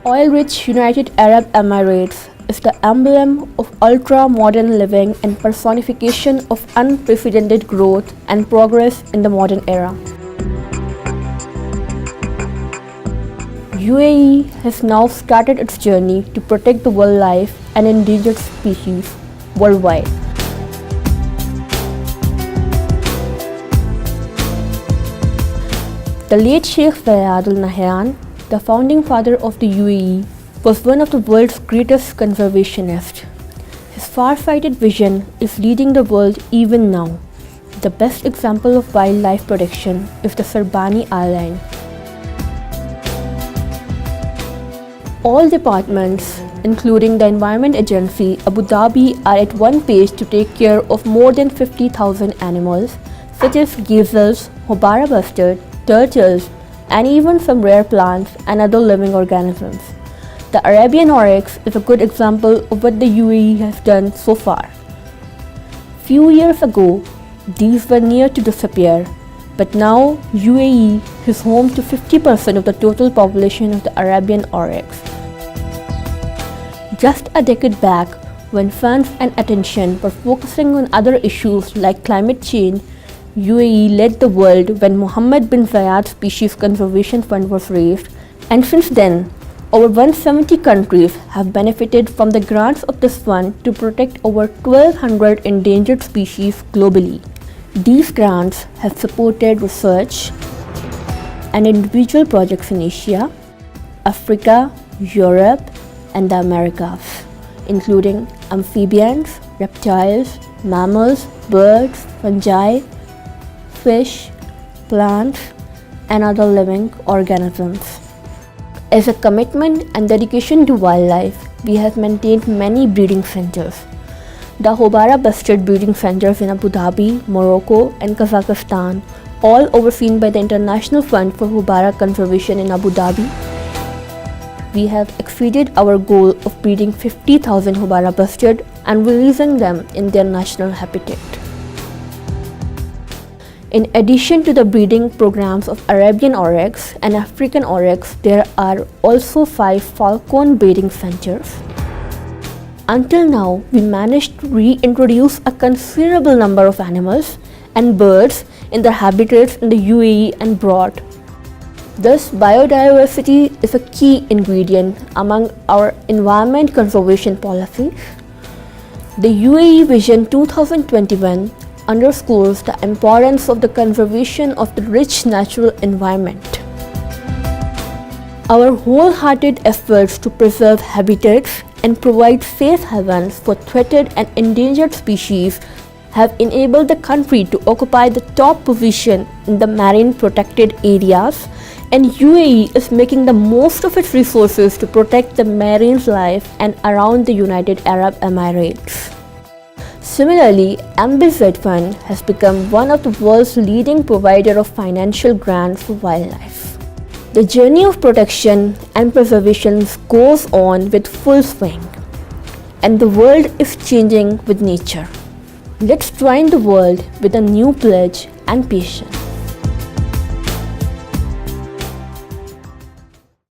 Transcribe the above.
Oil-rich United Arab Emirates is the emblem of ultra-modern living and personification of unprecedented growth and progress in the modern era. UAE has now started its journey to protect the wildlife and endangered species worldwide. The late Sheikh Zayed Al Nahyan, the founding father of the UAE, was one of the world's greatest conservationists. His far-sighted vision is leading the world even now. The best example of wildlife protection is the Sarbani Island. All departments, including the Environment Agency, Abu Dhabi, are at one page to take care of more than 50,000 animals, such as gazelles, Houbara bustard, turtles, and even some rare plants and other living organisms. The Arabian oryx is a good example of what the UAE has done so far. Few years ago, these were near to disappear, but now UAE is home to 50% of the total population of the Arabian oryx. Just a decade back, when funds and attention were focusing on other issues like climate change, UAE led the world when Mohammed bin Zayed Species Conservation Fund was raised, and since then, over 170 countries have benefited from the grants of this fund to protect over 1,200 endangered species globally. These grants have supported research and individual projects in Asia, Africa, Europe, and the Americas, including amphibians, reptiles, mammals, birds, fungi, fish, plants, and other living organisms. As a commitment and dedication to wildlife, we have maintained many breeding centers. The Houbara bustard breeding centers in Abu Dhabi, Morocco, and Kazakhstan, all overseen by the International Fund for Houbara Conservation in Abu Dhabi. We have exceeded our goal of breeding 50,000 Houbara bustard and releasing them in their national habitat. In addition to the breeding programs of Arabian oryx and African oryx, there are also 5 falcon breeding centers. Until now, we managed to reintroduce a considerable number of animals and birds in their habitats in the UAE and abroad. Thus, biodiversity is a key ingredient among our environment conservation policies. The UAE Vision 2021 underscores the importance of the conservation of the rich natural environment. Our wholehearted efforts to preserve habitats and provide safe havens for threatened and endangered species have enabled the country to occupy the top position in the marine protected areas, and UAE is making the most of its resources to protect the marine life and around the United Arab Emirates. Similarly, MBZ Fund has become one of the world's leading provider of financial grants for wildlife. The journey of protection and preservation goes on with full swing, and the world is changing with nature. Let's join the world with a new pledge and patience.